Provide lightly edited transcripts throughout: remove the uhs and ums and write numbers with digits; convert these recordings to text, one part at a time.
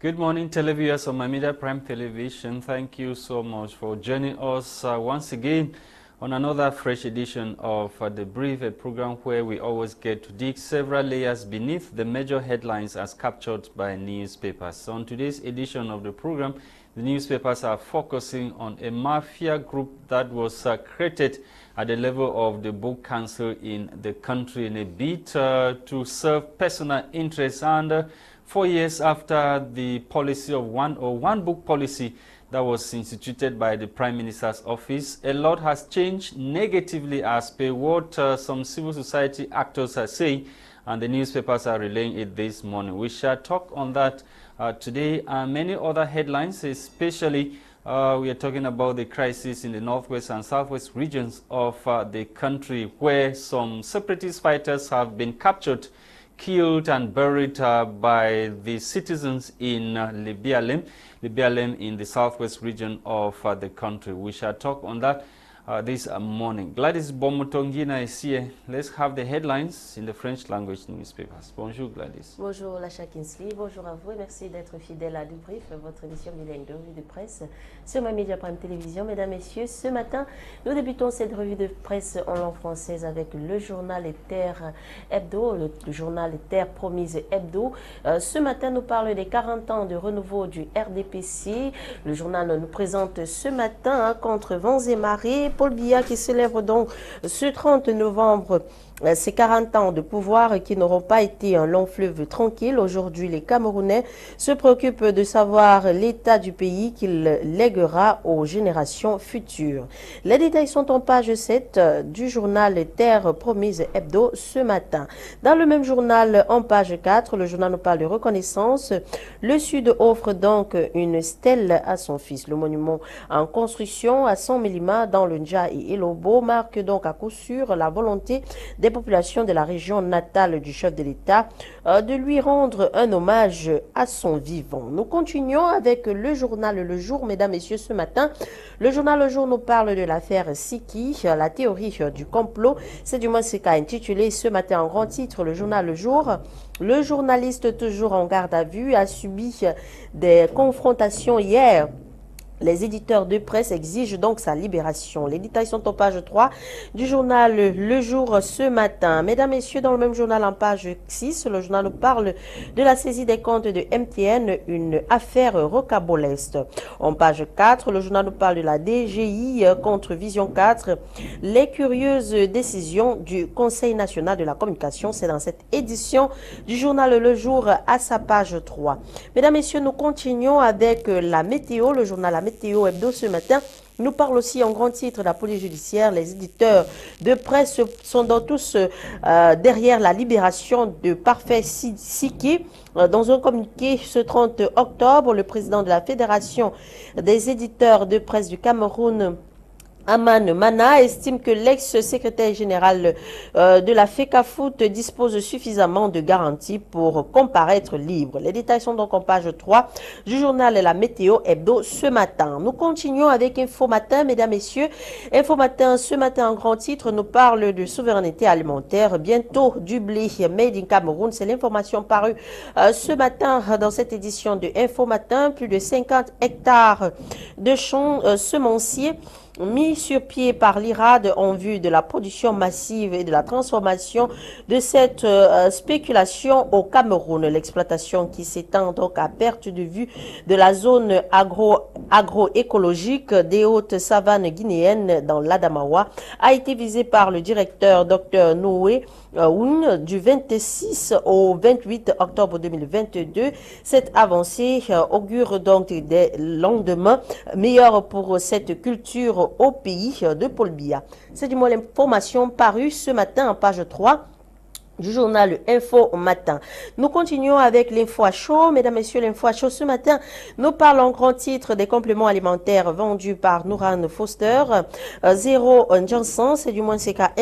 Good morning, televiewers on my Media Prime Television. Thank you so much for joining us once again on another fresh edition of The Brief, a program where we always get to dig several layers beneath the major headlines as captured by newspapers. So on today's edition of the program, the newspapers are focusing on a mafia group that was created at the level of the Book Council in the country in a bid to serve personal interests. And 4 years after the policy of one book policy that was instituted by the Prime Minister's office, a lot has changed negatively as per what some civil society actors are saying, and the newspapers are relaying it this morning. We shall talk on that today and many other headlines, especially we are talking about the crisis in the northwest and southwest regions of the country, where some separatist fighters have been captured, killed and buried by the citizens in Libialem in the southwest region of the country. We shall talk on that this morning. Gwladys Bomotongina is here. Let's have the headlines in the French language newspapers. Bonjour Gwladys. Bonjour Lasha, bonjour à vous et merci d'être fidèle à Débrief, votre émission bilingue de revue de presse sur ma Media Prime Télévision. Mesdames, Messieurs, ce matin, nous débutons cette revue de presse en langue française avec le journal Terre Hebdo, le journal Terre Promise Hebdo. Ce matin, nous parle des 40 ans de renouveau du RDPC. Le journal nous présente ce matin contre vents et marées Paul Biya qui célèbre donc ce 30 novembre ces 40 ans de pouvoir qui n'auront pas été un long fleuve tranquille. Aujourd'hui, les Camerounais se préoccupent de savoir l'état du pays qu'il léguera aux générations futures. Les détails sont en page 7 du journal Terre Promise Hebdo ce matin. Dans le même journal, en page 4, le journal nous parle de reconnaissance. Le Sud offre donc une stèle à son fils. Le monument en construction à 100 mm dans le Ndja et Elobo marque donc à coup sûr la volonté des populations de la région natale du chef de l'État de lui rendre un hommage à son vivant. Nous continuons avec le journal Le Jour, mesdames, messieurs, ce matin. Le journal Le Jour nous parle de l'affaire Siki, la théorie du complot. C'est du moins ce qu'a intitulé ce matin en grand titre le journal Le Jour. Le journaliste toujours en garde à vue a subi des confrontations hier. Les éditeurs de presse exigent donc sa libération. Les détails sont en page 3 du journal Le Jour ce matin. Mesdames, Messieurs, dans le même journal en page 6, le journal nous parle de la saisie des comptes de MTN, une affaire rocambolesque. En page 4, le journal nous parle de la DGI contre Vision 4, les curieuses décisions du Conseil national de la communication. C'est dans cette édition du journal Le Jour à sa page 3. Mesdames, Messieurs, nous continuons avec la météo, le journal La Météo Hebdo ce matin nous parle aussi en grand titre de la police judiciaire. Les éditeurs de presse sont donc tous derrière la libération de Parfait Siki. Dans un communiqué ce 30 octobre, le président de la Fédération des éditeurs de presse du Cameroun, Aman Mana, estime que l'ex-secrétaire général de la FECAFOOT dispose suffisamment de garanties pour comparaître libre. Les détails sont donc en page 3 du journal La Météo Hebdo ce matin. Nous continuons avec Info Matin, mesdames, messieurs. Info Matin, ce matin en grand titre, nous parle de souveraineté alimentaire. Bientôt du blé made in Cameroun. C'est l'information parue ce matin dans cette édition de Info Matin. Plus de 50 hectares de champs semenciers mis sur pied par l'IRAD en vue de la production massive et de la transformation de cette spéculation au Cameroun. L'exploitation qui s'étend donc à perte de vue de la zone agroécologique des hautes savanes guinéennes dans l'Adamawa a été visée par le directeur Dr Noé du 26 au 28 octobre 2022. Cette avancée augure donc des lendemains meilleurs pour cette culture au pays de Paul Biya. C'est du moins l'information parue ce matin en page 3 du journal Info Matin. Nous continuons avec l'info à chaud. Mesdames, Messieurs, l'info à chaud ce matin nous parle en grand titre des compléments alimentaires vendus par Nouran Foster. Zéro Johnson, c'est du moins c'est qu'à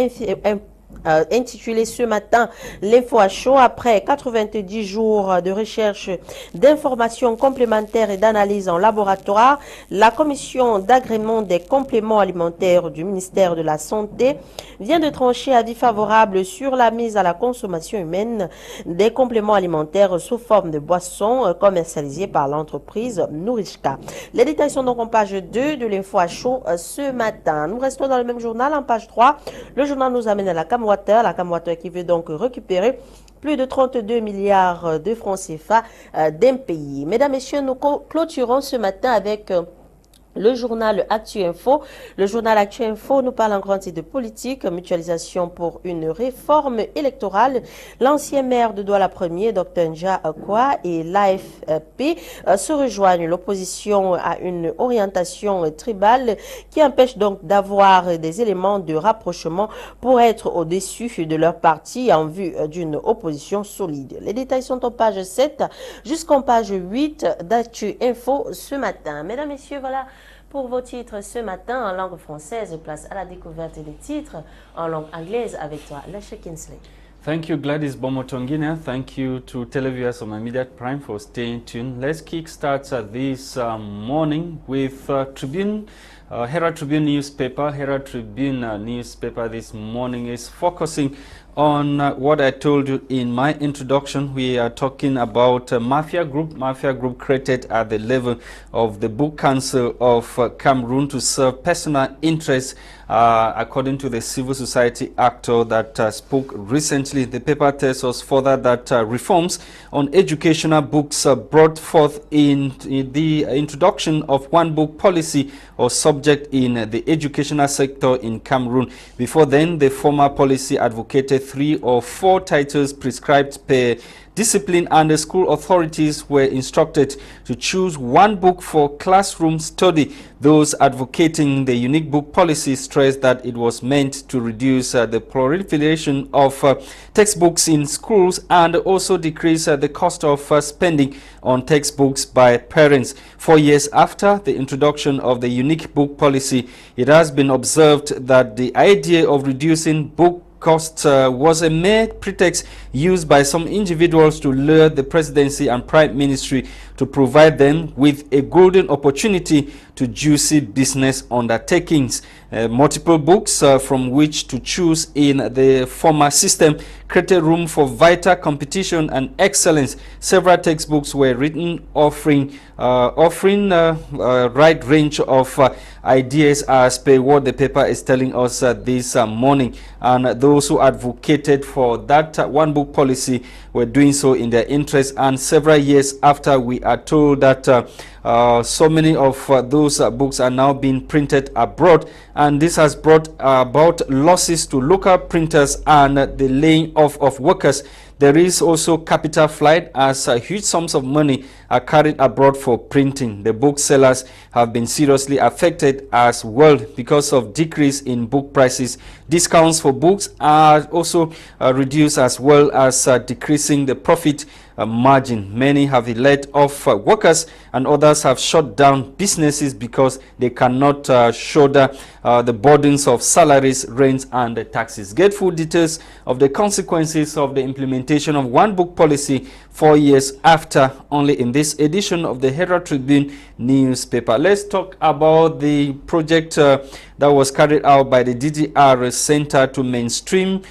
intitulé ce matin l'info à chaud. Après 90 jours de recherche, d'informations complémentaires et d'analyse en laboratoire, la commission d'agrément des compléments alimentaires du ministère de la Santé vient de trancher avis favorable sur la mise à la consommation humaine des compléments alimentaires sous forme de boissons commercialisés par l'entreprise Nourishka. Les détails sont donc en page 2 de l'info à chaud ce matin. Nous restons dans le même journal, en page 3. Le journal nous amène à la Camwater qui veut donc récupérer plus de 32 milliards de francs CFA d'un pays. Mesdames, Messieurs, nous clôturons ce matin avec le journal Actu Info. Le journal Actu Info nous parle en grande titre de politique, mutualisation pour une réforme électorale. L'ancien maire de Douala 1er, Dr Nja Akwa, et l'AFP se rejoignent. L'opposition a une orientation tribale qui empêche donc d'avoir des éléments de rapprochement pour être au-dessus de leur parti en vue d'une opposition solide. Les détails sont en page 7 jusqu'en page 8 d'Actu Info ce matin. Mesdames, Messieurs, voilà pour vos titres ce matin en langue française. Place à la découverte des titres en langue anglaise avec toi, Lasha. Thank you, Gwladys Bomotongina. Thank you to televiewers on Immediate Prime for staying tuned. Let's kickstart this morning with Herald Tribune newspaper. Herald Tribune newspaper this morning is focusing on what I told you in my introduction. We are talking about Mafia Group created at the level of the Book Council of Cameroon to serve personal interests, according to the civil society actor that spoke recently. The paper tells us further that reforms on educational books brought forth in the introduction of one book policy or subject in the educational sector in Cameroon. Before then, the former policy advocated 3 or 4 titles prescribed per discipline, and the school authorities were instructed to choose one book for classroom study. Those advocating the unique book policy stressed that it was meant to reduce the proliferation of textbooks in schools and also decrease the cost of spending on textbooks by parents. 4 years after the introduction of the unique book policy, it has been observed that the idea of reducing book costs was a mere pretext used by some individuals to lure the presidency and prime ministry to provide them with a golden opportunity to juicy business undertakings. Multiple books from which to choose in the former system created room for vital competition and excellence. Several textbooks were written offering right range of ideas as per what the paper is telling us this morning, and those who advocated for that one book policy were doing so in their interest. And several years after, we are told that so many of those books are now being printed abroad, and this has brought about losses to local printers and the laying off of workers. There is also capital flight as huge sums of money are carried abroad for printing. The booksellers have been seriously affected as well because of decrease in book prices. Discounts for books are also reduced, as well as decreasing the profit margin. Many have let off workers, and others have shut down businesses because they cannot shoulder the burdens of salaries, rents, and taxes. Get full details of the consequences of the implementation of one book policy 4 years after, only in this edition of the Herald Tribune newspaper. Let's talk about the project that was carried out by the DDR Center to mainstream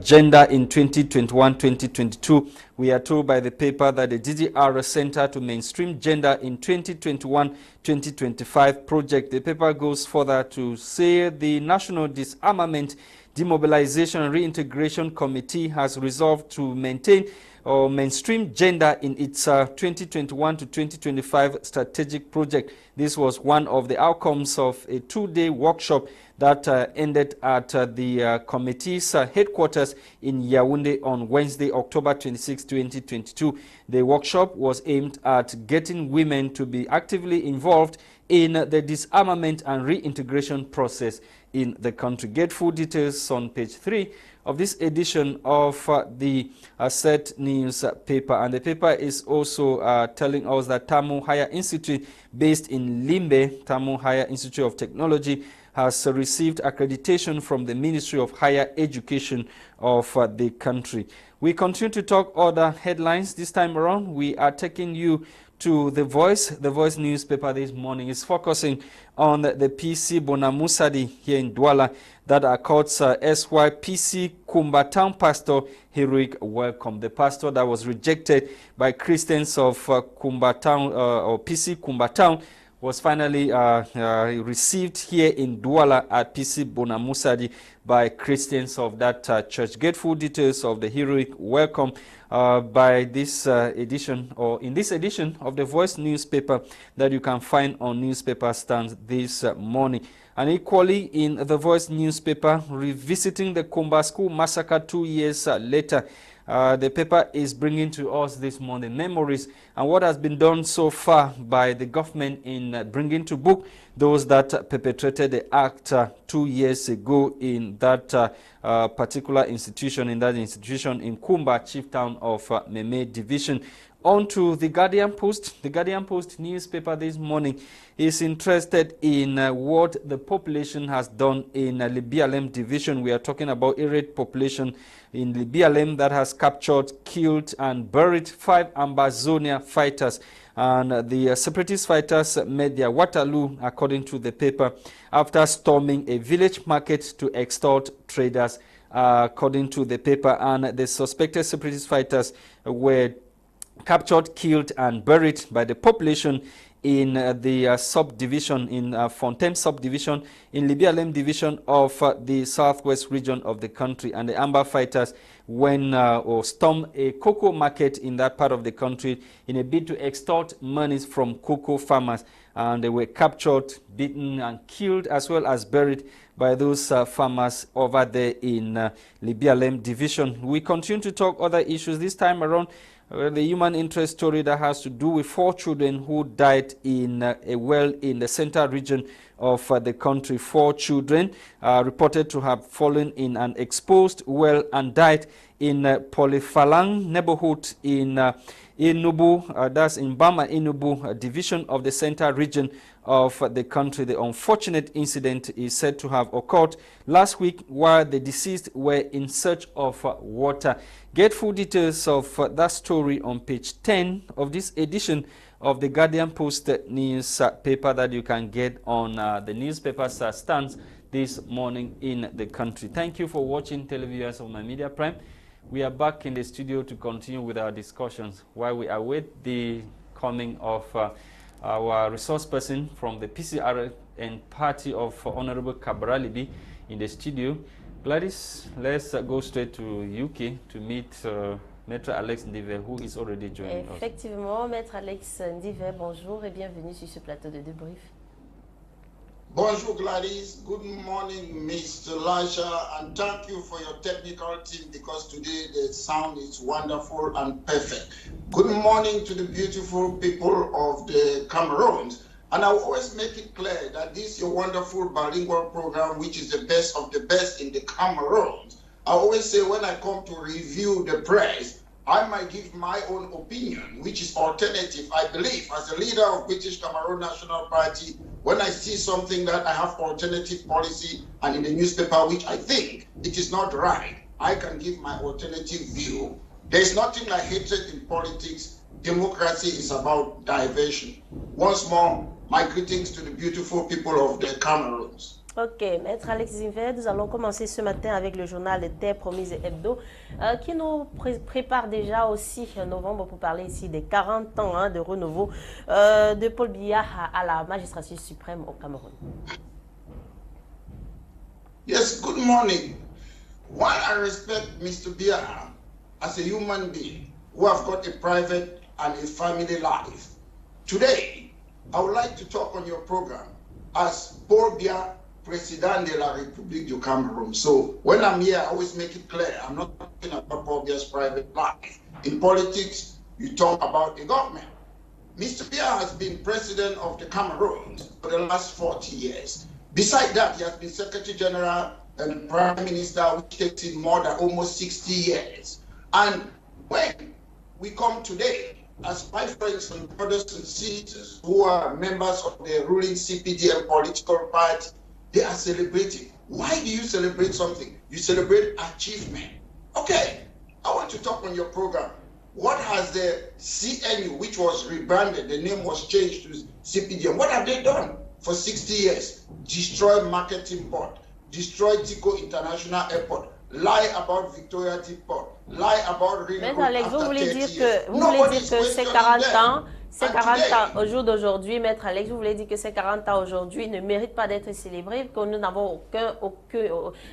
gender in 2021-2022. We are told by the paper that the DDR Center to mainstream gender in 2021-2025 project. The paper goes further to say the National Disarmament, Demobilization and Reintegration Committee has resolved to maintain or mainstream gender in its 2021 to 2025 strategic project. This was one of the outcomes of a 2-day workshop that ended at the committee's headquarters in Yaoundé on Wednesday, October 26, 2022. The workshop was aimed at getting women to be actively involved in the disarmament and reintegration process in the country. Get full details on page 3 of this edition of the Set newspaper. And the paper is also telling us that Tamu Higher Institute, based in Limbe, Tamu Higher Institute of Technology, has received accreditation from the Ministry of Higher Education of the country. We continue to talk other headlines. This time around, we are taking you to The Voice. The Voice newspaper this morning is focusing on the PC Bonamusadi here in Douala that accords SYPC Kumbatown pastor heroic welcome. The pastor that was rejected by Christians of Kumbatown or PC Kumbatown was finally received here in Douala at PC Bonamusadi by Christians of that church. Get full details of the heroic welcome by this edition, or in this edition of the Voice newspaper that you can find on newspaper stands this morning. And equally in the Voice newspaper, revisiting the Kumba School massacre 2 years later, the paper is bringing to us this morning memories and what has been done so far by the government in bringing to book those that perpetrated the act 2 years ago in that particular institution, in Kumba, chief town of Meme Division. On to the Guardian Post. The Guardian Post newspaper this morning is interested in what the population has done in Libialem Division. We are talking about irate population in Libialem that has captured, killed and buried 5 Ambazonia fighters. And the separatist fighters made their Waterloo, according to the paper, after storming a village market to extort traders, according to the paper. And the suspected separatist fighters were captured, killed and buried by the population in the subdivision, in Fontaine subdivision, in Libialem division of the southwest region of the country. And the Amber fighters went or stormed a cocoa market in that part of the country in a bid to extort monies from cocoa farmers. And they were captured, beaten and killed, as well as buried by those farmers over there in Libialem division. We continue to talk other issues. This time around, the human interest story that has to do with 4 children who died in a well in the central region of the country. 4 children reported to have fallen in an exposed well and died in Polifalang neighborhood in Enubu, that's in Bama Enubu division of the central region of the country. The unfortunate incident is said to have occurred last week while the deceased were in search of water. Get full details of that story on page 10 of this edition of the Guardian Post newspaper that you can get on the newspaper's stands this morning in the country. Thank you for watching, televiewers of My Media Prime. We are back in the studio to continue with our discussions while we await the coming of our resource person from the PCR and party of Honorable Kabralibi in the studio. Gwladys, let's go straight to UK to meet Maître Alex Ndive, who is already joining us. Effectivement, Maître Alex Ndive, bonjour et bienvenue sur ce plateau de débrief. Bonjour Gwladys, good morning Mr. Lasha, and thank you for your technical team because today the sound is wonderful and perfect. Good morning to the beautiful people of the Cameroons, and I will always make it clear that this is your wonderful bilingual program which is the best of the best in the Cameroons. I always say when I come to review the press, I might give my own opinion, which is alternative. I believe, as a leader of British Cameroon National Party, when I see something that I have alternative policy and in the newspaper, which I think it is not right, I can give my alternative view. There's nothing like hatred in politics. Democracy is about diversion. Once more, my greetings to the beautiful people of the Cameroons. Ok, Maître Alex Ndive, nous allons commencer ce matin avec le journal Terre Promise et Hebdo qui nous prépare déjà au 6 novembre pour parler ici des 40 ans de renouveau de Paul Biya à la magistrature suprême au Cameroun. Yes, good morning. While I respect Mr. Biya as a human being who have got a private and a family life, today I would like to talk on your program as Paul Biya, President de la République du Cameroon. So when I'm here, I always make it clear, I'm not talking about Paul Biya's private life. In politics, you talk about the government. Mr. Biya has been president of the Cameroon for the last 40 years. Besides that, he has been Secretary General and Prime Minister, which takes in more than almost 60 years. And when we come today, as my friends and brothers and sisters who are members of the ruling CPDM political party, they are celebrating. Why do you celebrate something? You celebrate achievement. Okay, I want to talk on your program. What has the CNU, which was rebranded, the name was changed to CPDM, what have they done for 60 years? Destroy Marketing Board, destroy Tico International Airport, lie about Victoria T-Port, lie about Maître Alex, vous voulez dire que ces 40 ans, au jour d'aujourd'hui, Maître Alex, vous voulez dire que ces 40 ans aujourd'hui ne méritent pas d'être célébrés, que nous n'avons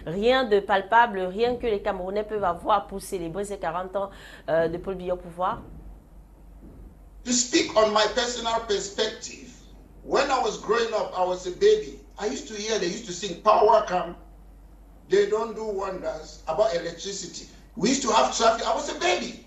rien de palpable, rien que les Camerounais peuvent avoir pour célébrer ces 40 ans de Paul Biya au pouvoir? To speak on my personal perspective, when I was growing up, I was a baby. I used to hear they used to sing, power come, they don't do wonders, about electricity. We used to have traffic. I was a baby.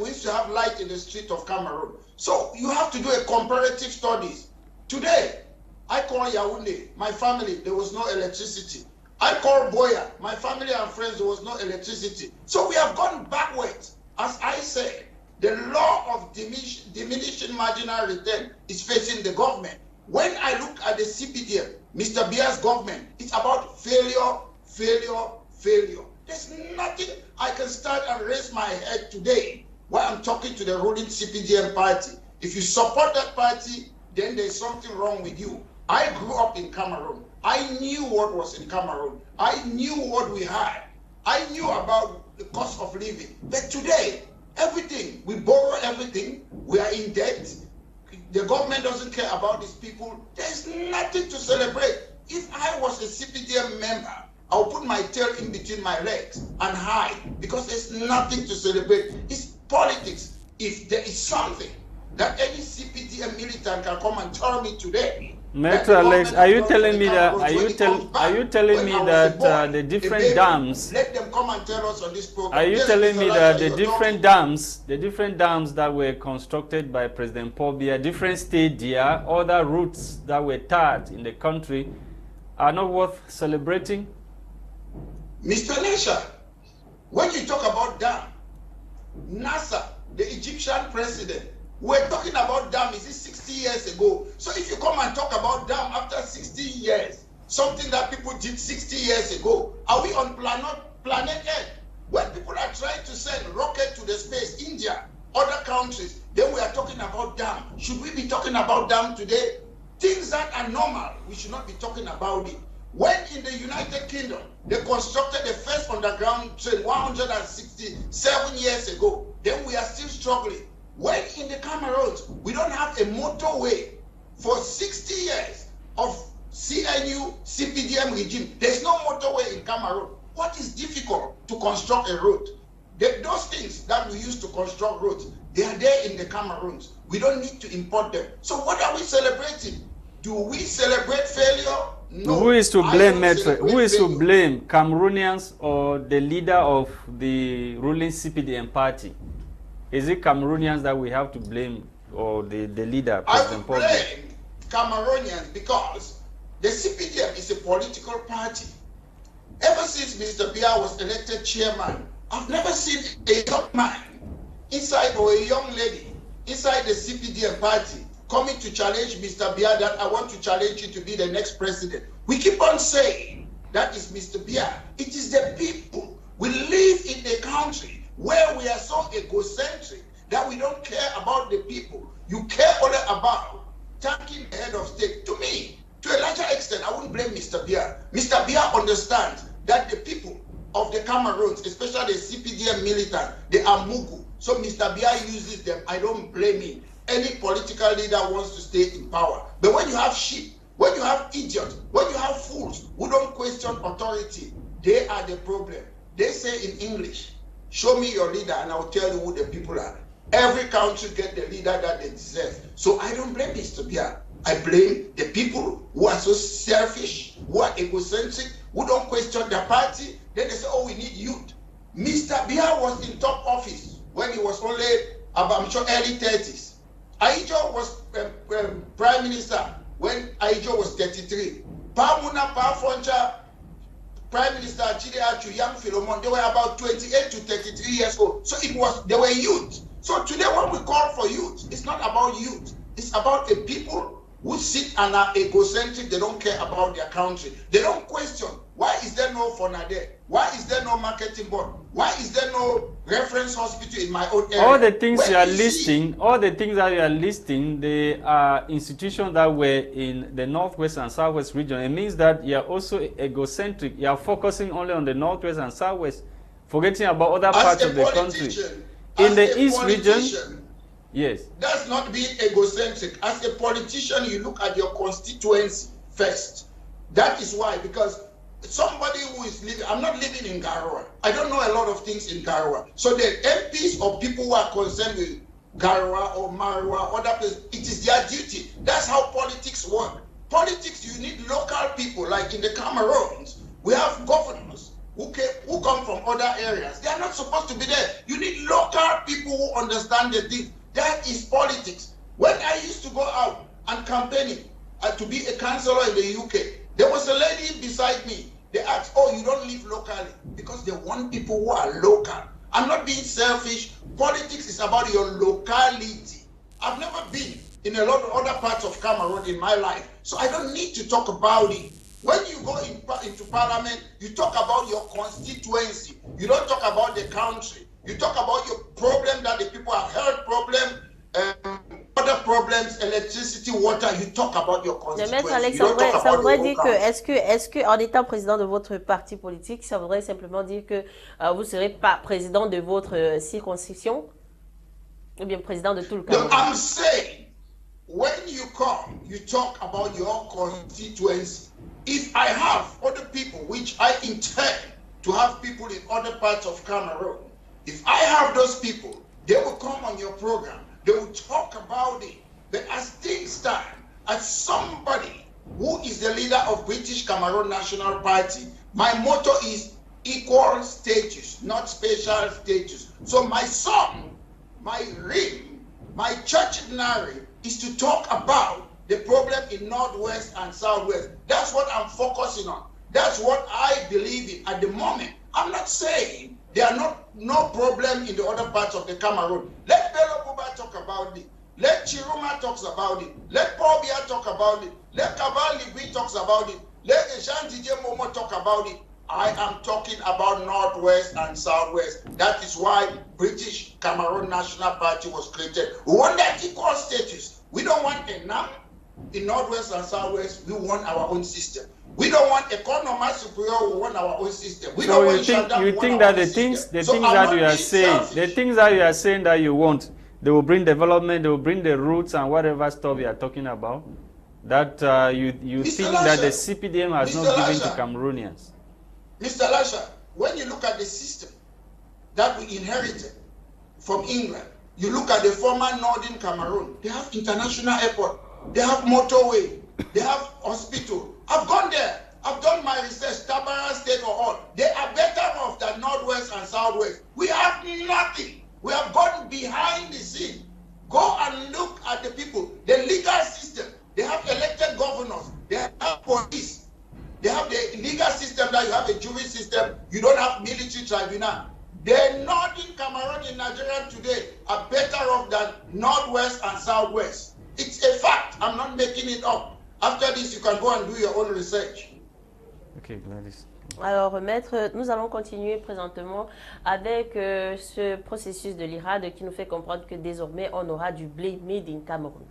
We used to have light in the street of Cameroon. So you have to do a comparative studies. Today, I call Yaoundé, my family, there was no electricity. I call Boya, my family and friends, there was no electricity. So we have gone backwards. As I said, the law of diminishing marginal return is facing the government. When I look at the CPDM, Mr. Biya's government, it's about failure, failure, failure. There's nothing I can start and raise my head today while I'm talking to the ruling CPDM party. If you support that party, then there's something wrong with you. I grew up in Cameroon. I knew what was in Cameroon. I knew what we had. I knew about the cost of living. But today, everything, we borrow everything. We are in debt. The government doesn't care about these people. There's nothing to celebrate. If I was a CPDM member, I'll put my tail in between my legs and hide because there's nothing to celebrate. It's politics. If there is something that any CPDM militant can come and tell me today, Maitre Alex, are you telling me that? Are you telling me that the different dams? Let them come and tell us on this program. Are you telling me that the different dams that were constructed by President Paul Biya, different stadia, other routes that were tarred in the country, are not worth celebrating? Mr. Lasha, when you talk about dam, NASA, the Egyptian president, we're talking about dam, is it 60 years ago? So if you come and talk about dam after 60 years, something that people did 60 years ago, are we on planet Earth? When people are trying to send rocket to the space, India, other countries, then we are talking about dam. Should we be talking about dam today? Things that are normal, we should not be talking about it. When in the United Kingdom, they constructed the first underground train 167 years ago, then we are still struggling. When in the Cameroons, we don't have a motorway for 60 years of CNU, CPDM regime. There's no motorway in Cameroon. What is difficult to construct a road? Those things that we use to construct roads, they are there in the Cameroons. We don't need to import them. So what are we celebrating? Do we celebrate failure? No. Who is to blame, Maitre? Who is to blame, Cameroonians or the leader of the ruling CPDM party? Is it Cameroonians that we have to blame, or the leader, President Paul? I blame Cameroonians because the CPDM is a political party. Ever since Mr. Biya was elected chairman, I've never seen a young man inside or a young lady inside the CPDM party coming to challenge Mr. Biya that I want to challenge you to be the next president. We keep on saying that is Mr. Biya. It is the people. We live in a country where we are so egocentric that we don't care about the people. You care only about thanking the head of state. To me, to a larger extent, I wouldn't blame Mr. Biya. Mr. Biya understands that the people of the Cameroons, especially the CPDM militant, they are Mugu. So Mr. Biya uses them. I don't blame him. Any political leader wants to stay in power. But when you have sheep, when you have idiots, when you have fools who don't question authority, they are the problem. They say in English, show me your leader and I'll tell you who the people are. Every country get the leader that they deserve. So I don't blame Mr. Biya. I blame the people who are so selfish, who are egocentric, who don't question the party. Then they say, oh, we need youth. Mr. Biya was in top office when he was only about, I'm sure, early 30s. Aijo was prime minister when Aijo was 33. Pamuna Pafoncha, prime minister Chide Achu, young Philemon, they were about 28 to 33 years old. So they were youth. So today when we call for youth, it's not about youth. It's about a people who sit and are egocentric. They don't care about their country. They don't question, why is there no FONADE? Why is there no marketing board? Why is there no reference hospital in my own area? All the things you are listing, all the things that you are listing, they are institutions that were in the Northwest and Southwest region. It means that you are also egocentric. You are focusing only on the Northwest and Southwest, forgetting about other parts of the country. In the East region, yes. That's not being egocentric. As a politician, you look at your constituency first. That is why, because somebody who is living, I'm not living in Garoua. I don't know a lot of things in Garoua. So the MPs or people who are concerned with Garoua or Marua, other places, it is their duty. That's how politics work. Politics, you need local people. Like in the Cameroons, we have governors who come from other areas. They are not supposed to be there. You need local people who understand the thing. That is politics. When I used to go out and campaigning to be a councillor in the UK, there was a lady beside me. They asked, oh, you don't live locally, because they want people who are local. I'm not being selfish. Politics is about your locality. I've never been in a lot of other parts of Cameroon in my life, so I don't need to talk about it. When you go into parliament, you talk about your constituency. You don't talk about the country. You talk about your problem that the people have, health problem, other problems, electricity, water. You talk about your constituency. Maître Alexandre, ça voudrait dire que, est-ce que en étant président de votre parti politique, ça voudrait simplement dire que vous ne serez pas président de votre circonscription, ou bien président de tout le Cameroun? I'm saying, when you come, you talk about your constituency. If I have other people, which I intend to have people in other parts of Cameroon, if I have those people, they will come on your program. They will talk about it. But as things stand, as somebody who is the leader of British Cameroon National Party, my motto is equal status, not special status. So my song, my ring, my church narrative is to talk about the problem in Northwest and Southwest. That's what I'm focusing on. That's what I believe in at the moment. I'm not saying there are no problem in the other parts of the Cameroon. Let Bello Buba talk about it. Let Chiruma talk about it. Let Paul Biya talk about it. Let Kabal Ligui talk about it. Let Jean DJ Momo talk about it. I am talking about Northwest and Southwest. That is why British Cameroon National Party was created. We want that equal status. We don't want a NAM in Northwest and Southwest. We want our own system. We don't want economy superior. We want our own system. We don't want you think that the things that you are saying, the things that you are saying that you want, they will bring development, they will bring the roots and whatever stuff you are talking about. That you think Lasha, that the CPDM has Mr. not given Lasha, to Cameroonians. Mr. Lasha, when you look at the system that we inherited from England, you look at the former Northern Cameroon, they have international airport, they have motorway, they have hospital. I've gone there. I've done my research, Tabara State or all. They are better off than Northwest and Southwest. We have nothing. We have gone behind the scene. Go and look at the people. The legal system. They have elected governors. They have police. They have the legal system that you have a jury system. You don't have military tribunal. The Northern Cameroon in Nigeria today are better off than Northwest and Southwest. It's a fact. I'm not making it up. After this, you can go and do your own research. Okay, Gwladys. Alors, maître, nous allons continuer présentement avec ce processus de l'IRAD qui nous fait comprendre que désormais, on aura du blé made in Cameroon.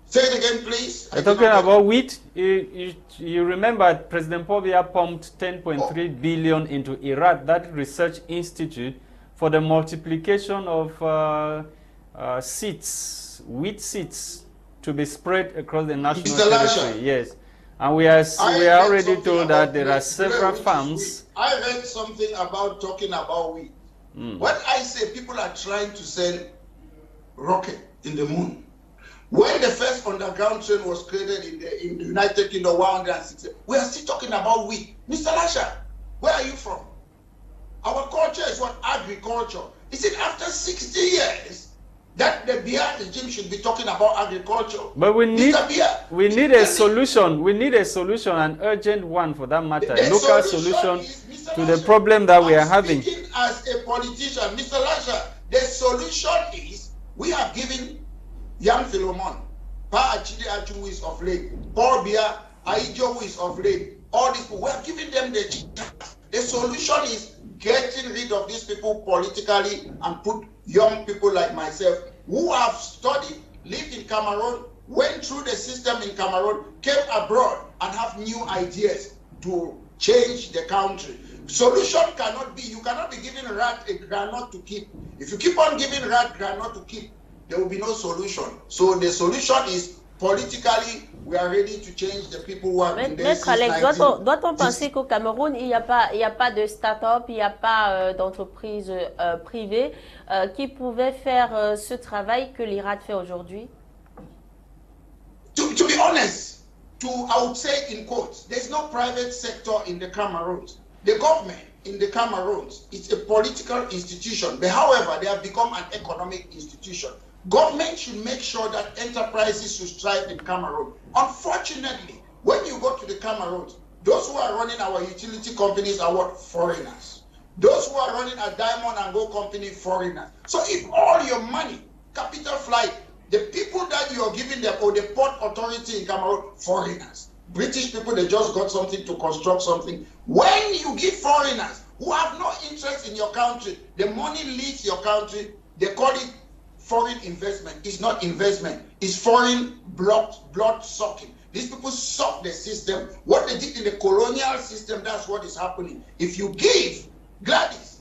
Say it again, please. Talking about wheat, you remember President Paul Biya pumped 10.3 billion into IRAD, that research institute, for the multiplication of seeds, wheat seeds, to be spread across the national territory. Yes. And we are already told that there are several farms. I read something about talking about wheat. When I say people are trying to send rocket in the moon, when the first underground train was created in the United Kingdom, 160, we are still talking about wheat. Mr. Lasha, where are you from? Our culture is what? Agriculture. Is it after 60 years that the Biya regime should be talking about agriculture? But we need a solution. We need a solution, an urgent one for that matter, a local solution to the problem that we are having. Speaking as a politician, Mr. Lasha, the solution is we have given young Philemon Pa Achide Achu, who is of late, Paul Bia, Aijo, who is of late, all these people, we are giving them the chance. The solution is getting rid of these people politically and put young people like myself who have studied, lived in Cameroon, went through the system in Cameroon, came abroad and have new ideas to change the country. Solution cannot be, you cannot be giving rat a granite to keep. If you keep on giving rat granite to keep, there will be no solution. So the solution is politically, we are ready to change the people who are in Maître Alex, doit-on penser qu'au Cameroun, il n'y a pas de start-up, il n'y a pas d'entreprise privée qui pouvait faire ce travail que l'IRAD fait aujourd'hui? To be honest, I would say in quotes, there's no private sector in the Cameroons. The government in the Cameroons is a political institution, but however, they have become an economic institution. Government should make sure that enterprises should thrive in Cameroon. Unfortunately, when you go to the Cameroons, those who are running our utility companies are what? Foreigners. Those who are running a diamond and gold company, foreigners. So if all your money, capital flight, the people that you are giving them, or the port authority in Cameroon, foreigners. British people, they just got something to construct something. When you give foreigners who have no interest in your country, the money leaves your country, they call it foreign investment. It's not investment, it's foreign blood sucking. These people suck the system. What they did in the colonial system, that's what is happening. If you give Gwladys,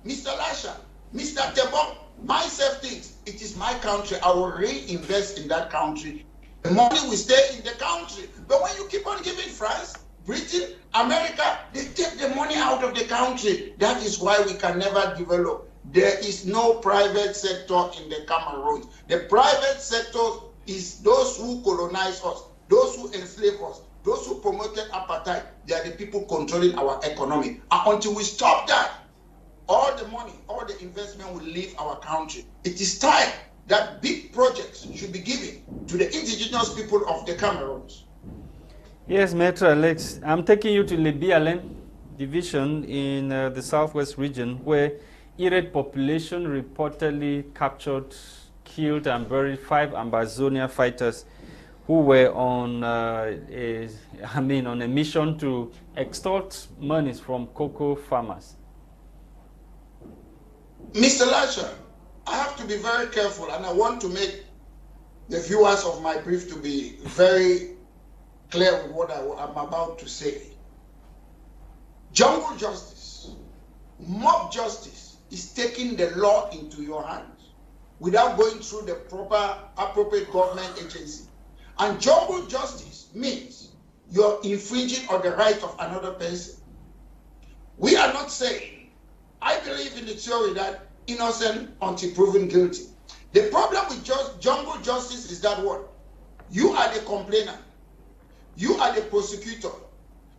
Mr. Lasha, Mr. Tebong, myself thinks it is my country, I will reinvest in that country. The money will stay in the country. But when you keep on giving France, Britain, America, they take the money out of the country. That is why we can never develop. There is no private sector in the Cameroon. The private sector is those who colonize us, those who enslave us, those who promoted apartheid. They are the people controlling our economy. And until we stop that, all the money, all the investment will leave our country. It is time that big projects should be given to the indigenous people of the Cameroons. Yes, Maitre Alex, I'm taking you to Lebialen division in the southwest region, where Irate population reportedly captured, killed and buried 5 Ambazonia fighters who were on on a mission to extort monies from cocoa farmers. Mr. Lasha, I have to be very careful, and I want to make the viewers of my brief to be very clear with what I'm about to say. Jungle justice, mob justice is taking the law into your hands without going through the proper, appropriate government agency. And jungle justice means you're infringing on the right of another person. We are not saying, I believe in the theory that innocent until proven guilty. The problem with jungle justice is that what? You are the complainant, you are the prosecutor,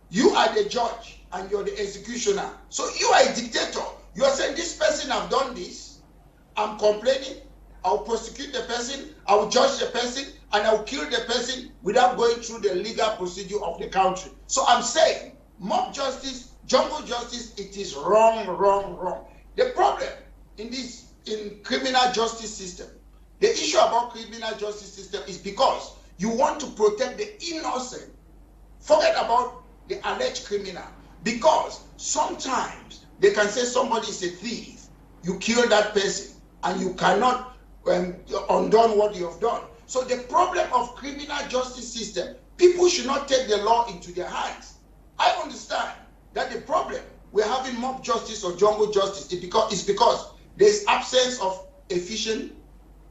you are the judge, and you're the executioner. So you are a dictator. You are saying this person have done this, I'm complaining, I'll prosecute the person, I'll judge the person, and I'll kill the person without going through the legal procedure of the country. So I'm saying mob justice, jungle justice, it is wrong, wrong, wrong. The problem in criminal justice system, the issue about criminal justice system is because you want to protect the innocent. Forget about the alleged criminal, because sometimes they can say somebody is a thief, you kill that person, and you cannot undo what you have done. So the problem of criminal justice system, people should not take the law into their hands. I understand that the problem we're having mob justice or jungle justice is because there's absence of efficient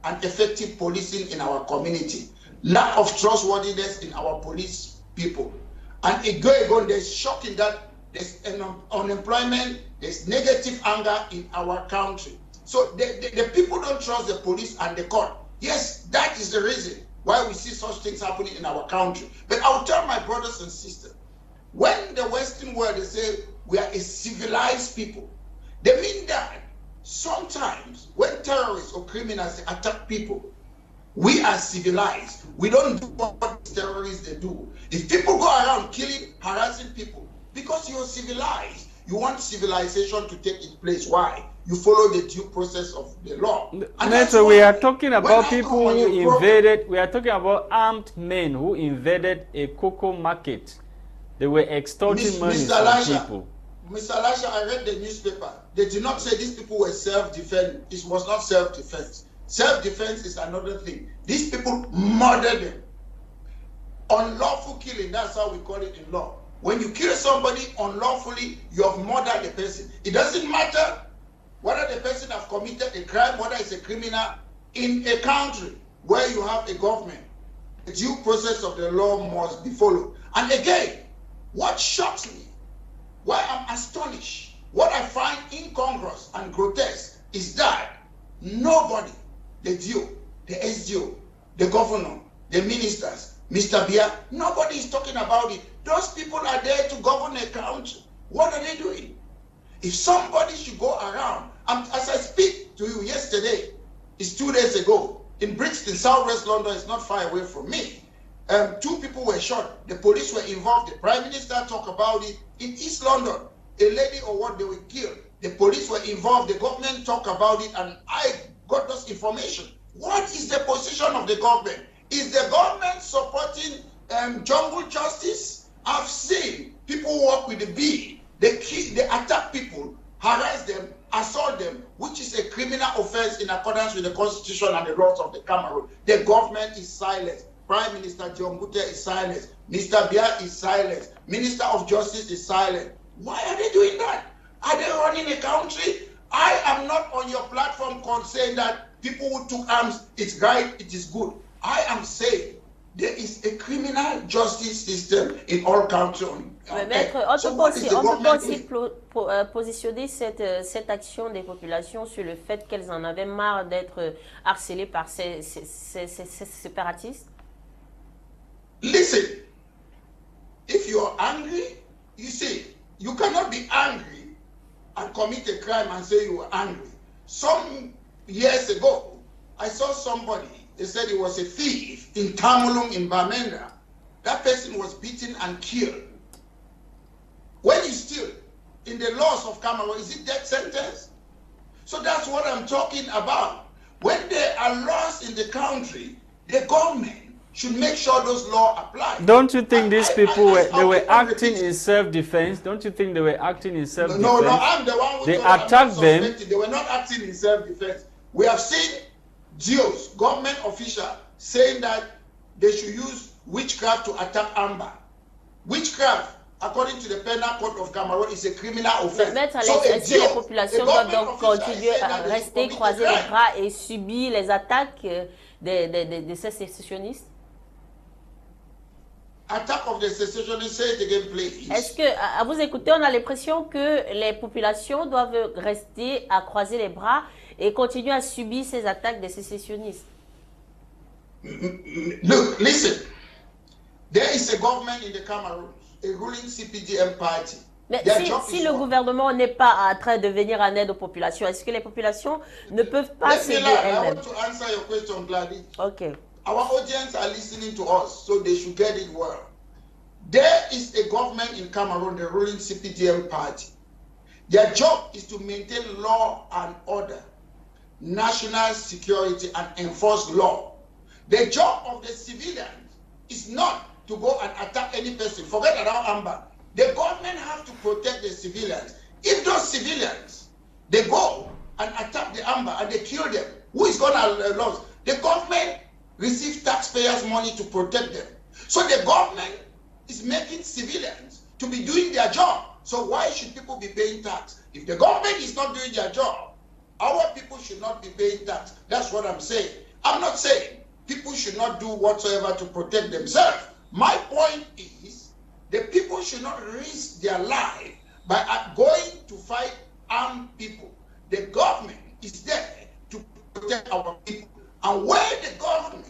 and effective policing in our community, lack of trustworthiness in our police people. And again, there's shocking that there's unemployment, there's negative anger in our country. So the people don't trust the police and the court. Yes, that is the reason why we see such things happening in our country. But I'll tell my brothers and sisters, when the Western world, they say we are a civilized people, they mean that sometimes when terrorists or criminals attack people, we are civilized. We don't do what terrorists they do. If people go around killing, harassing people, because you're civilized, You want civilization to take its place. Why? You follow the due process of the law. Metro, we are talking about people who invaded, we are talking about armed men who invaded a cocoa market. They were extorting money from people. Mr. Lasha, I read the newspaper. They did not say these people were self-defense. It was not self-defense. Self-defense is another thing. These people murdered them. Unlawful killing, that's how we call it in law. When you kill somebody unlawfully, you have murdered the person. It doesn't matter whether the person has committed a crime, whether it's a criminal. In a country where you have a government, the due process of the law must be followed. And again, what shocks me, why I'm astonished, what I find incongruous and grotesque is that nobody, the DO, the SDO, the governor, the ministers, Mr. Bia, nobody is talking about it. Those people are there to govern a country. What are they doing? If somebody should go around, as I speak to you yesterday, it's 2 days ago, in Brixton, Southwest London, it's not far away from me. 2 people were shot. The police were involved. The Prime Minister talked about it. In East London, a lady or what, they were killed. The police were involved. The government talked about it, and I got this information. What is the position of the government? Is the government supporting jungle justice? I've seen people walk with the bee. They attack people, harass them, assault them, which is a criminal offense in accordance with the Constitution and the laws of the Cameroon. The government is silent. Prime Minister John Bute is silent. Mr. Bia is silent. Minister of Justice is silent. Why are they doing that? Are they running a country? I am not on your platform saying that people who took arms, it's right, it is good. I am saying there is a criminal justice system in all countries. Maître, on peut aussi positionner cette action des populations sur le fait qu'elles en avaient marre d'être harcelées par ces séparatistes. Listen, if you are angry, you see, you cannot be angry and commit a crime and say you were angry. Some years ago, I saw somebody, they said he was a thief in Tamulum in Bamenda. That person was beaten and killed. When you steal, in the laws of Cameroon, is it death sentence? So that's what I'm talking about. When there are laws in the country, the government should make sure those laws apply. Don't you think these people were acting in self-defense? Don't you think they were acting in self-defense? No, I'm the one who they attacked them. They were not acting in self-defense. We have seen GOs, government officials, saying that they should use witchcraft to attack Amber. Witchcraft, according to the Penal Code of Cameroon, is a criminal offense. Est-ce que les populations doivent donc continuer à rester croiser les bras et subir les attaques de ces sécessionnistes? Attack of the secessionists, say it again, please. Est-ce que, à vous écouter, on a l'impression que les populations doivent rester à croiser les bras et continuer à subir ces attaques des sécessionnistes? Look, listen. There is a government in the Cameroon, a ruling CPDM party. Mais si le gouvernement n'est pas en train de venir en aide aux populations, est-ce que les populations ne peuvent pas s'aider elles-mêmes? I want to answer your question, Gwladys. Okay. Our audience are listening to us, so they should get it well. There is a government in Cameroon, the ruling CPDM party. Their job is to maintain law and order, national security, and enforce law. The job of the civilians is not to go and attack any person. Forget about Amber. The government has to protect the civilians. If those civilians, they go and attack the Amber and they kill them, who is going to lose? The government receive taxpayers' money to protect them. So the government is making civilians to be doing their job. So why should people be paying tax? If the government is not doing their job, our people should not be paying tax. That's what I'm saying. I'm not saying people should not do whatsoever to protect themselves. My point is the people should not risk their life by going to fight armed people. The government is there to protect our people. And where the government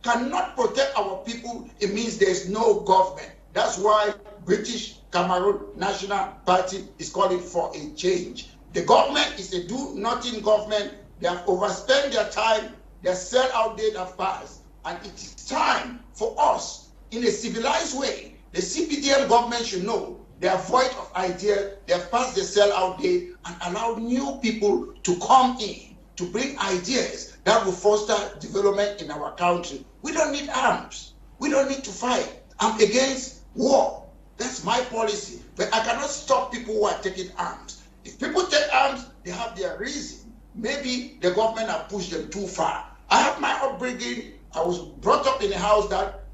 cannot protect our people, it means there's no government. That's why British Cameroon National Party is calling for a change. The government is a do-nothing government. They have overspent their time. Their sell-out date have passed. And it is time for us, in a civilized way, the CPDM government should know They are void of ideas. They have passed the sell-out day and allowed new people to come in to bring ideas that will foster development in our country. We don't need arms. We don't need to fight. I'm against war. That's my policy. But I cannot stop people who are taking arms. If people take arms, they have their reason. Maybe the government have pushed them too far. I have my upbringing. I was brought up in a house that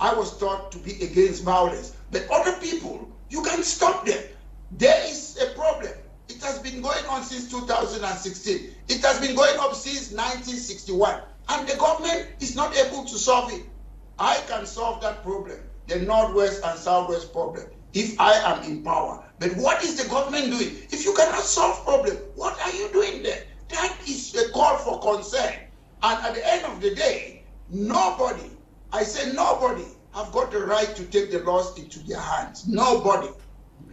I was taught to be against violence. But other people, you can't stop them. There is a problem. It has been going on since 2016. It has been going up since 1961. And the government is not able to solve it. I can solve that problem, the Northwest and Southwest problem, if I am in power. But what is the government doing? If you cannot solve problem, what are you doing there? That is a call for concern. And at the end of the day, nobody, I say nobody, have got the right to take the laws into their hands. Nobody.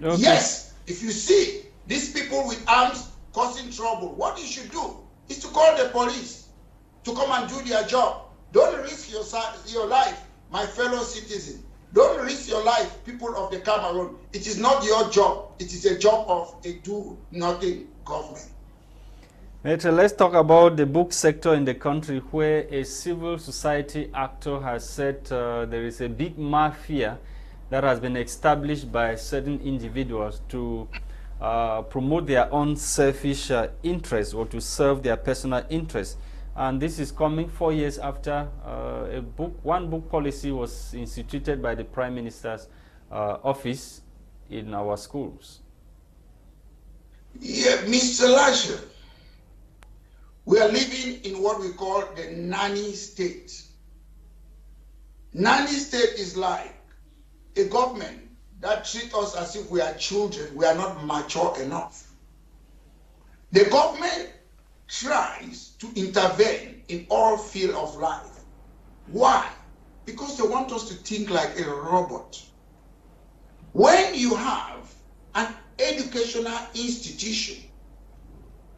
Okay. Yes, if you see these people with arms causing trouble, what you should do is to call the police to come and do their job. Don't risk your life, my fellow citizen. Don't risk your life, people of the Cameroon. It is not your job. It is a job of a do-nothing government. Maitre, let's talk about the book sector in the country, where a civil society actor has said there is a big mafia that has been established by certain individuals to promote their own selfish interests or to serve their personal interests. And this is coming 4 years after one book policy was instituted by the Prime Minister's office in our schools. Yeah, Mr. Lasha, we are living in what we call the nanny state. Nanny state is like a government that treats us as if we are children. We are not mature enough. The government tries to intervene in all fields of life. Why? Because they want us to think like a robot. When you have an educational institution,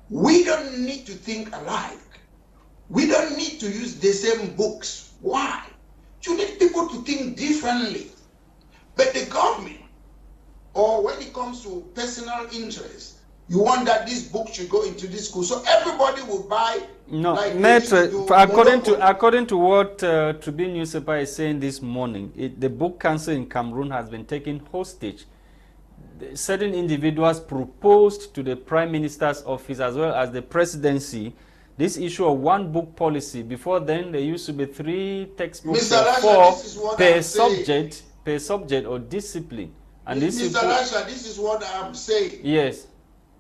we don't need to think alike. We don't need to use the same books. Why? You need people to think differently. But the government, or when it comes to personal interest, you want that this book should go into this school, so everybody will buy. No, like Maitre, according to what Tribune newspaper is saying this morning, the book council in Cameroon has been taken hostage. Certain individuals proposed to the Prime Minister's office as well as the presidency this issue of one book policy. Before then, there used to be 3 textbooks or 4 per subject or discipline. And Mr. Lasha, this is what I'm saying. Yes.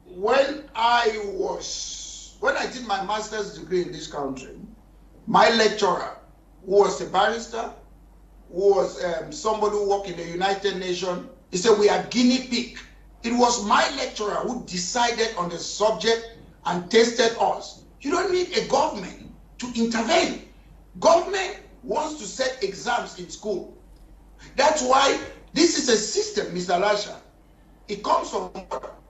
When I did my master's degree in this country, my lecturer, who was a barrister, who was somebody who worked in the United Nations, he said, we are guinea pig. It was my lecturer who decided on the subject and tested us. You don't need a government to intervene. Government wants to set exams in school. That's why this is a system, Mr. Lasha. It comes from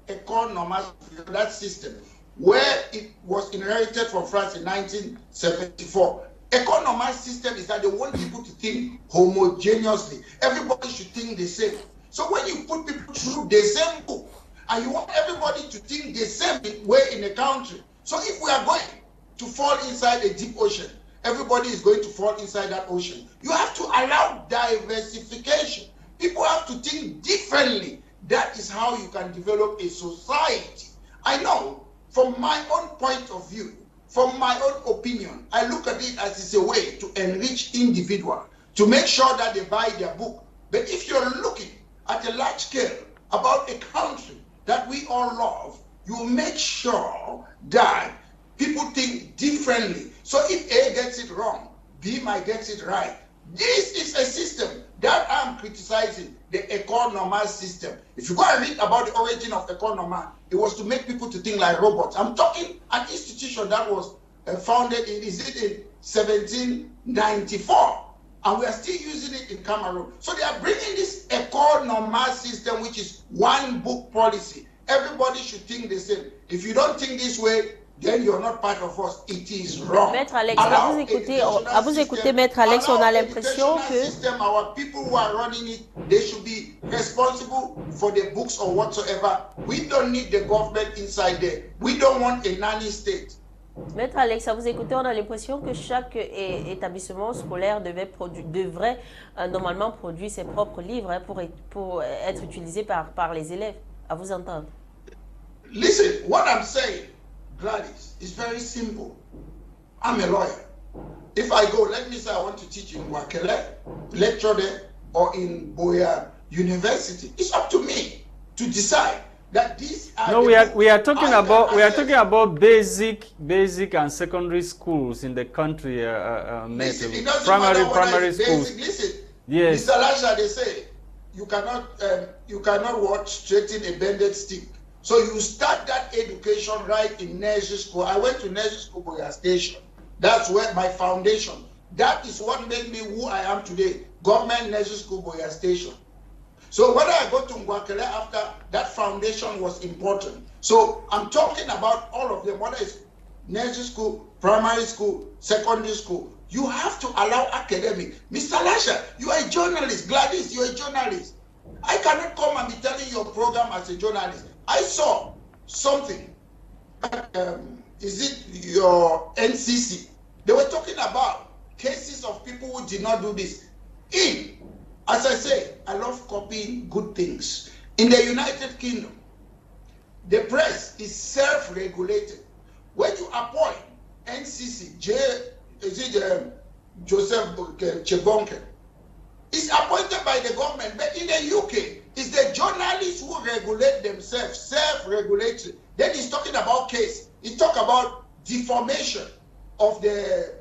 a core normal, that system, where it was inherited from France in 1974. A core normal system is that they want people to think homogeneously. Everybody should think the same. So when you put people through the same book, and you want everybody to think the same way in a country, so if we are going to fall inside a deep ocean, everybody is going to fall inside that ocean. You have to allow diversification. People have to think differently. That is how you can develop a society. I know, from my own point of view, from my own opinion, I look at it as it's a way to enrich individuals, to make sure that they buy their book. But if you're looking at a large scale about a country that we all love, you make sure that people think differently. So if A gets it wrong, B might get it right. This is a system that I'm criticizing, the École Normale system. If you go and read about the origin of École Normale, it was to make people to think like robots. I'm talking an institution that was founded in 1794, and we are still using it in Cameroon. So they are bringing this École Normale system, which is one book policy. Everybody should think the same. If you don't think this way, then you're not part of us. It is wrong. Maître Alex, à vous écouter, Maître Alex, on a l'impression que system, our people who are running it, they should be responsible for the books or whatsoever. We don't need the government inside there. We don't want a nanny state. Maître Alex, à vous écouter, on a l'impression que chaque établissement scolaire devrait normalement produire ses propres livres pour être utilisés par les élèves. À vous entendre. Listen, what I'm saying, Gwladys, is very simple. I'm a lawyer. If I go, let me say I want to teach in Wakele, lecture there, or in Boya University, it's up to me to decide that these are. No, we are talking about basic and secondary schools in the country. Primary schools. Listen, yes. Mr. Lasha, they say you cannot watch straighten a bended stick. So you start that education right in nursery school. I went to nursery school Boya Station. That's where my foundation. That is what made me who I am today. Government nursery school Boya Station. So whether I go to Ngwakele after, that foundation was important. So I'm talking about all of them, whether it's nursery school, primary school, secondary school. You have to allow academic. Mr. Lasha, you are a journalist. Gwladys, you are a journalist. I cannot come and be telling your program as a journalist. I saw something. Is it your NCC? They were talking about cases of people who did not do this. As I say, I love copying good things. In the United Kingdom, the press is self-regulated. When you appoint NCC, Joseph Tebong, is appointed by the government. But in the UK, it's the journalists who regulate themselves, self-regulatory. Then he's talking about case. He talk about deformation of the,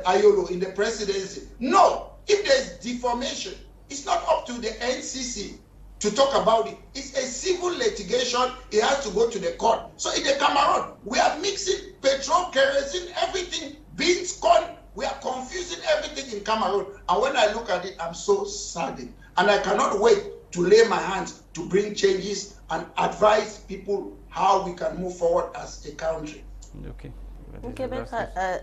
IOLO in the presidency. No, if there's deformation, it's not up to the NCC to talk about it. It's a civil litigation. It has to go to the court. So in the Cameroon, we are mixing petrol, kerosene, everything, beans, corn. We are confusing everything in Cameroon. And when I look at it, I'm so saddened. And I cannot wait to lay my hands to bring changes and advise people how we can move forward as a country. Okay. Ok, Maître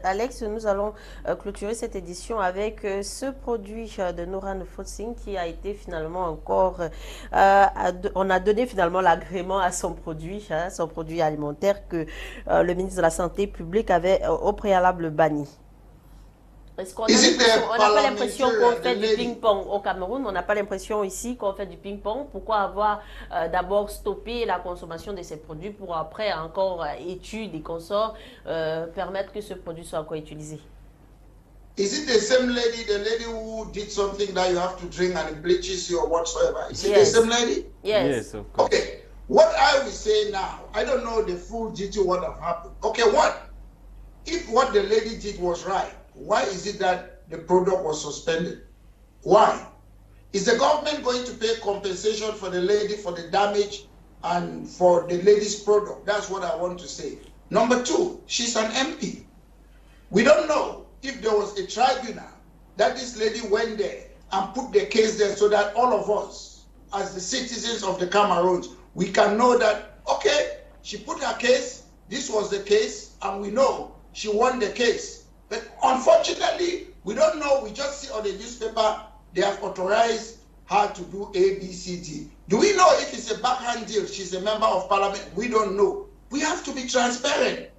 Alex, nous allons clôturer cette édition avec ce produit de Noran Fossing qui a été finalement encore, on a donné finalement l'agrément à son produit alimentaire que le ministre de la Santé publique avait au préalable banni. Est-ce qu'on n'a pas l'impression qu'on fait du ping-pong au Cameroun? On n'a pas l'impression ici qu'on fait du ping-pong. Pourquoi avoir d'abord stoppé la consommation de ces produits pour après encore études et consorts permettre que ce produit soit encore utilisé? Is it the same lady, the lady who did something that you have to drink and it bleaches you or whatsoever? Is it the same lady? Yes, of course. Okay, what I will say now, I don't know the full detail what have happened. Okay, if what the lady did was right, why is it that the product was suspended? Why? Is the government going to pay compensation for the lady for the damage and for the lady's product? That's what I want to say. Number two, she's an MP. We don't know if there was a tribunal that this lady went there and put the case there so that all of us, as the citizens of the Cameroons, we can know that, okay, she put her case, this was the case, and we know she won the case. But unfortunately, we don't know. We just see on the newspaper, they have authorized her to do A, B, C, D. Do we know if it's a backhand deal? She's a member of parliament. We don't know. We have to be transparent.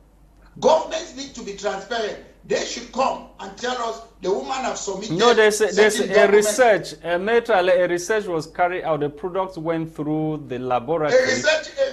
Governments need to be transparent. They should come and tell us the woman have submitted. No, there's a research. A research was carried out. The product went through the laboratory,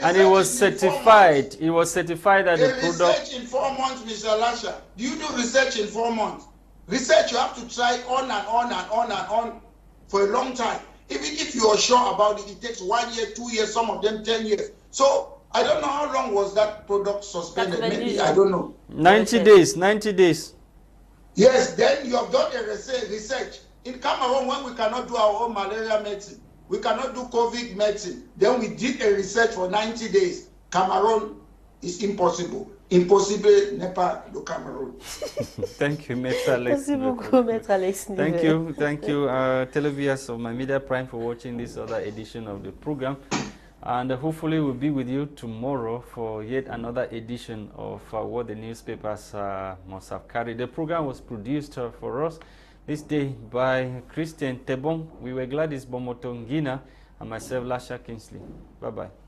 and it was certified. It was certified that the product. Research in 4 months, Mr. Lasha. Do you do research in 4 months? Research you have to try on and on and on and on for a long time. Even if you are sure about it, it takes 1 year, 2 years, some of them 10 years. So I don't know how long was that product suspended. Maybe, I don't know. 90 days, 90 days. Yes, then you have done a research. In Cameroon, when we cannot do our own malaria medicine, we cannot do COVID medicine, then we did a research for 90 days. Cameroon is impossible. Impossible, Nepal, do Cameroon. Thank you, Maître Alex. Merci beaucoup, Maître Alex. Thank you, televiewers of My Media Prime for watching this other edition of the program. And hopefully we'll be with you tomorrow for yet another edition of what the newspapers must have carried. The program was produced for us this day by Christain, Tebong. We were Gwladys Bomotongina and myself, Lasha Kingsley. Bye-bye.